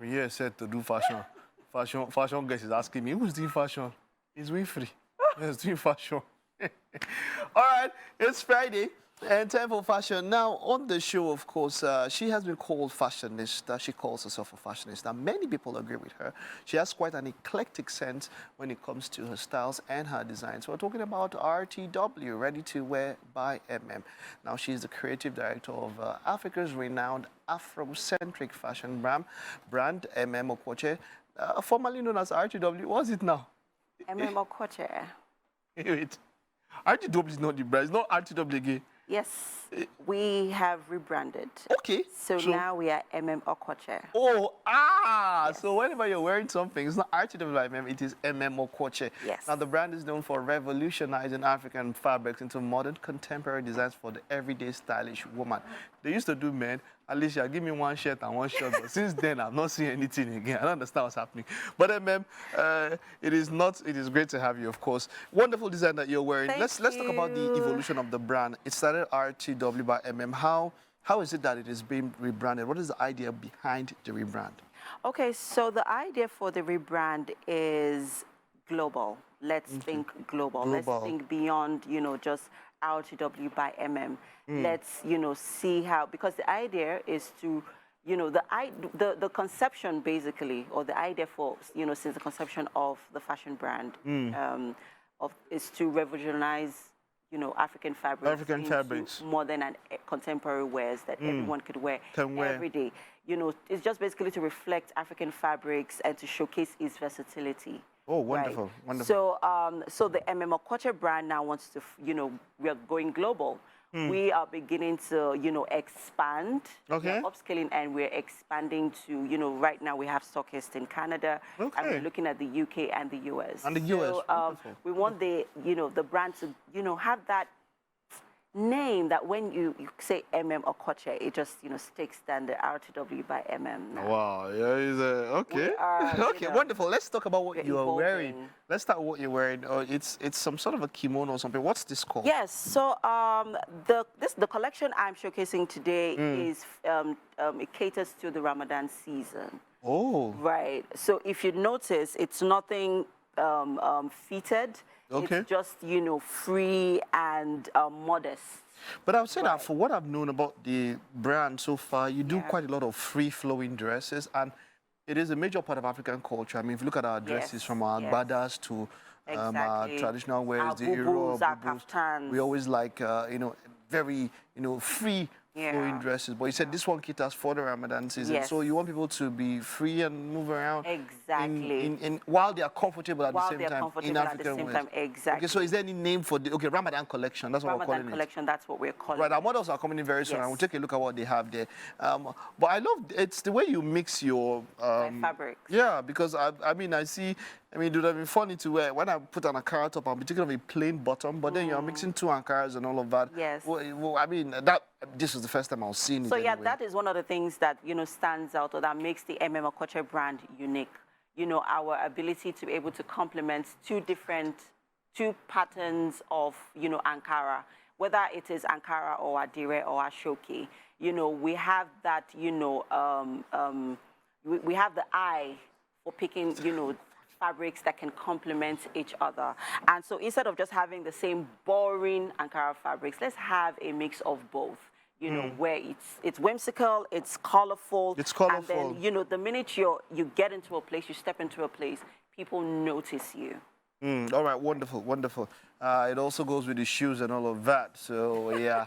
Yeah, said to do fashion. Fashion guys is asking me, who's doing fashion? It's Winfrey. Yes, doing fashion. All right, it's Friday and time for fashion. Now, on the show, of course, she has been called fashionista. She calls herself a fashionista. Many people agree with her. She has quite an eclectic sense when it comes to her styles and her designs. We're talking about RTW, Ready to Wear by Emem. Now, she's the creative director of Africa's renowned Afrocentric fashion brand Emem Okoche, formerly known as RTW. What's it now? Emem Okoche. Wait. RTW is not the brand. It's not RTW again. Yes, we have rebranded. Okay. So now we are Emem Okoche. Oh, yes. So whenever you're wearing something, it's not RTW by Emem, it is Emem Okoche. Yes. Now, the brand is known for revolutionizing African fabrics into modern contemporary designs for the everyday stylish woman. They used to do men. Alicia, give me one shirt and one short. But since then, I've not seen anything again. I don't understand what's happening. But Emem, it is great to have you, of course. Wonderful design that you're wearing. Let's talk about the evolution of the brand. It started RTW by Emem. How is it that it is being rebranded? What is the idea behind the rebrand? Okay, so the idea for the rebrand is global. Let's think global. Let's think beyond, just RTW by Emem. Let's, see how, because the idea is to, the conception basically, or the idea for, since the conception of the fashion brand is to revolutionize, African fabrics, modern and contemporary wears that everyone could wear every day. It's just basically to reflect African fabrics and to showcase its versatility. Oh, wonderful, right? wonderful. So the Emem Okoche brand now wants to, we are going global. We are beginning to, expand. Okay. We're upscaling and we're expanding to, right now we have stockists in Canada. Okay. And we're looking at the UK and the US. And the US. So we want the, the brand to, have that name that when you say Emem Okoche, it just, sticks than the RTW by Emem. Now. Wow, yeah, okay. Okay, wonderful. Let's talk about what you are wearing. Let's start with what you're wearing. Oh, it's some sort of a kimono or something. What's this called? Yes, so the collection I'm showcasing today is it caters to the Ramadan season. Oh. Right. So if you notice, it's nothing fitted. Okay. It's just, free and modest. But I would say that for what I've known about the brand so far, you do quite a lot of free-flowing dresses, and it is a major part of African culture. I mean, if you look at our dresses, from our gbadas to our traditional wears, the kaftans. We always like, very, free flowing dresses. But you said this one caters for the Ramadan season. Yes. So you want people to be free and move around. Exactly. While they are comfortable at the same time in African wears. Exactly. Okay, so is there any name for the Ramadan Collection? That's what we're calling it. Ramadan Collection, that's what we're calling it. Right, our models are coming in very soon, and we'll take a look at what they have there. But I love it's the way you mix your fabrics. Yeah, because I mean, it would have been funny to wear. When I put an Ankara top, I'm particularly a plain bottom, but then you're mixing two Ankaras and all of that. Yes. Well, I mean, this was the first time I was seeing it. So yeah, that is one of the things that, stands out or that makes the Emem Okoche brand unique. Our ability to be able to complement two patterns of, Ankara, whether it is Ankara or Adire or Ashoki. We have that, we have the eye for picking, fabrics that can complement each other. And so instead of just having the same boring Ankara fabrics, let's have a mix of both. Where it's whimsical, it's colorful. It's colorful. And then, the minute you get into a place, you step into a place, people notice you. All right, wonderful, wonderful. It also goes with the shoes and all of that. So, yeah.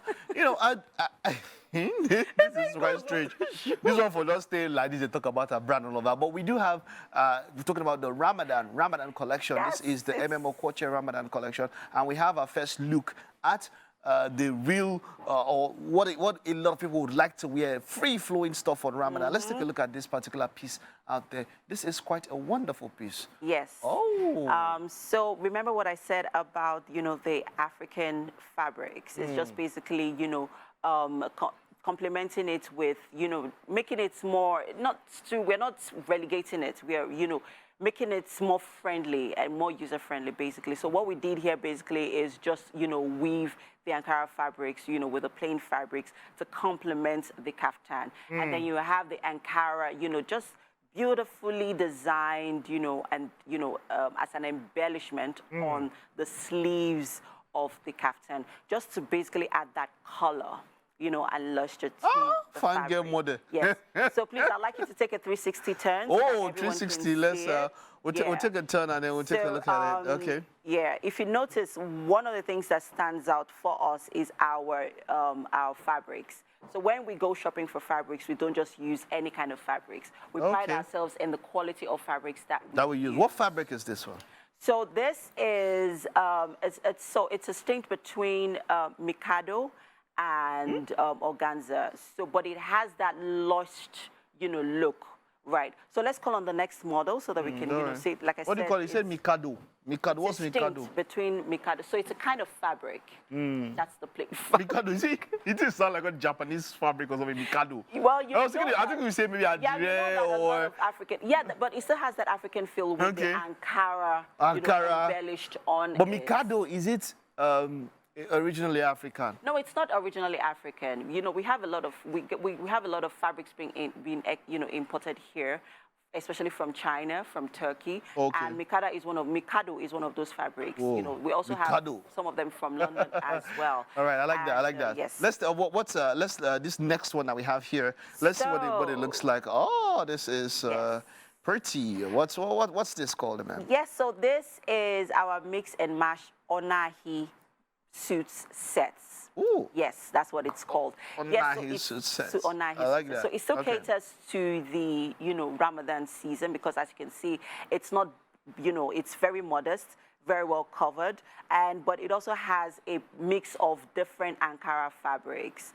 This is quite strange. This one for just staying like this and talk about our brand and all of that. But we do have, we're talking about the Ramadan Collection. Yes, this is the Emem Okoche Ramadan Collection. And we have our first look at the real, or what a lot of people would like to wear, free-flowing stuff on Ramadan. Let's take a look at this particular piece out there. This is quite a wonderful piece. Yes. Oh. So remember what I said about, the African fabrics. It's just basically, complementing it with, making it more, we're not relegating it. We are, making it more friendly and more user-friendly, basically. So what we did here, basically, is just, weave the Ankara fabrics, with the plain fabrics to complement the kaftan. And then you have the Ankara, just beautifully designed, and, as an embellishment on the sleeves of the kaftan, just to basically add that color, and luster to the fine girl fabric. model. Yes. So please, I'd like you to take a 360 turn. Oh, so that everyone 360. can Let's see it. we'll take a turn and then we'll take a look at it. Okay. Yeah. If you notice, one of the things that stands out for us is our fabrics. So when we go shopping for fabrics, we don't just use any kind of fabrics. We pride ourselves in the quality of fabrics that we use. What fabric is this one? So this is it's a stint between Mikado and organza. So, but it has that lush, look, right? So let's call on the next model so that we can, see. Like I said, what do you call it? You said Mikado. Mikado. What's Mikado? Between Mikado. So it's a kind of fabric. That's the place. Mikado. You see, it just sounds like a Japanese fabric or something. Mikado. Well, I think we say maybe Adire or African. Yeah, but it still has that African feel with the Ankara, embellished on. But Mikado, is it originally African? No, it's not originally African. We have a lot of we have a lot of fabrics being imported here, especially from China, from Turkey. Okay. And Mikado is one of those fabrics. Whoa. We also have some of them from London as well. All right, I like that. I like that. Yes. Let's this next one that we have here. Let's see what it looks like. Oh, this is pretty. What's this called, man? Yes. So this is our mix and match Onahi suits sets. Ooh. Yes, that's what it's called. Onahi suits sets. I like that. So it still caters to the, Ramadan season, because as you can see, it's not, it's very modest, very well covered, but it also has a mix of different Ankara fabrics.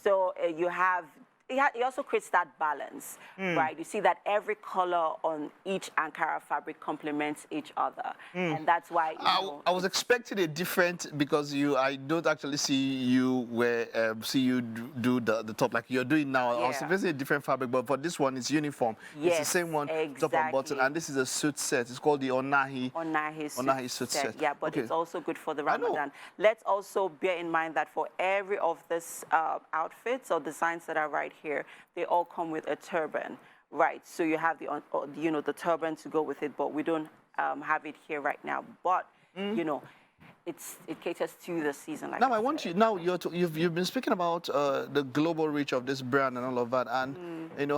So you have. It also creates that balance, right? You see that every color on each Ankara fabric complements each other, and that's why. I was expecting a different, because I don't actually see you do the top like you're doing now. I was expecting a different fabric, but for this one, it's uniform. Yes, it's the same one, top and bottom, and this is a suit set. It's called the Onahi suit set. Yeah, but it's also good for the Ramadan. Let's also bear in mind that for every of this outfits or designs that are right here, they all come with a turban, right? So you have the turban to go with it, but we don't have it here right now. But it caters to the season. Like now I want you. Now you've been speaking about the global reach of this brand and all of that, and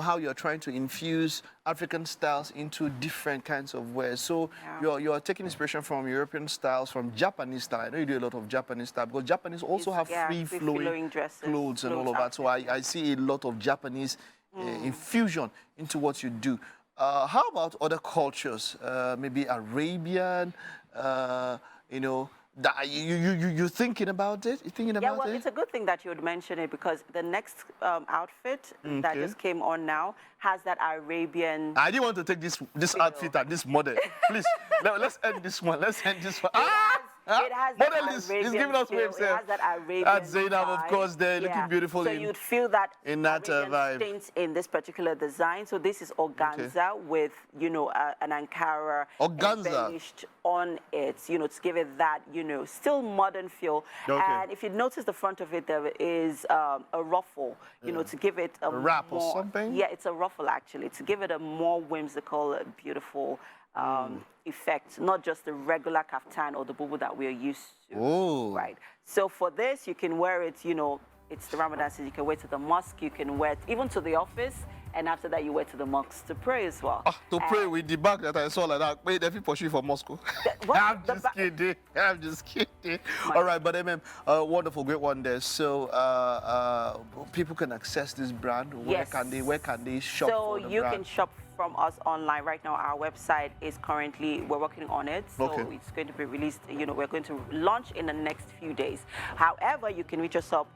how you're trying to infuse African styles into different kinds of wear. So you're taking inspiration from European styles, from Japanese style. I know you do a lot of Japanese style, because Japanese also have free-flowing dresses, clothes and all of that. So I see a lot of Japanese infusion into what you do. How about other cultures? Maybe Arabian. You're thinking about it? You're thinking about it? Yeah, well, it's a good thing that you would mention it, because the next outfit that just came on now has that Arabian. I didn't want to take this outfit and this model. Please, let's end this one. Let's end this one. It has model is giving us waves. It has that Arabian That's Zainab, vibe. of course, there looking beautiful. So you'd feel that in that vibe stints in this particular design. So this is organza with an Ankara embellished on it, to give it that still modern feel. And if you notice the front of it, there is a ruffle, to give it a wrap or something. Yeah, it's a ruffle actually, to give it a more whimsical, beautiful effect, not just the regular kaftan or the bubu that we're used to. Ooh. Right. So for this, you can wear it, it's the Ramadan season, you can wear it to the mosque, you can wear it even to the office, and after that you wear it to the mosque to pray as well. To pray with the bag that I saw like that. Wait, if you pursue for Moscow. I'm just kidding. All right, but wonderful, great one there. So people can access this brand. Where can they shop for the brand? So you can shop from us online right now. Our website is we're working on it, so it's going to be released. We're going to launch in the next few days. However, you can reach us up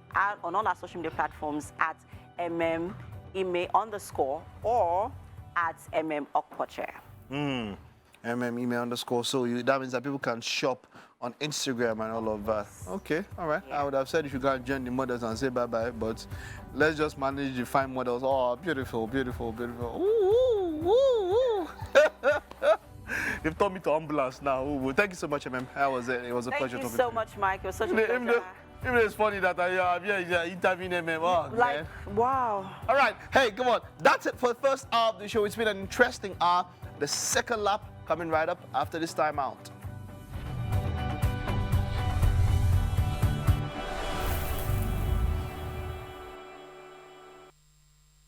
on all our social media platforms at Emem _, or at Emem Okoche. Emem _. So that means that people can shop on Instagram and all of that. Okay, all right. Yeah. I would have said if you can't join the models and say bye-bye, but let's just manage to find models. Oh, beautiful, beautiful, beautiful. Ooh, ooh, ooh. You've taught me to ambulance now. Ooh, thank you so much, Emem. It was a pleasure talking to you. Thank you so much, Mike. It was such a pleasure. Even it's funny that I'm here interviewing Emem. Oh, Like, man. wow. All right, hey, come on. That's it for the first hour of the show. It's been an interesting hour. The second lap coming right up after this time out.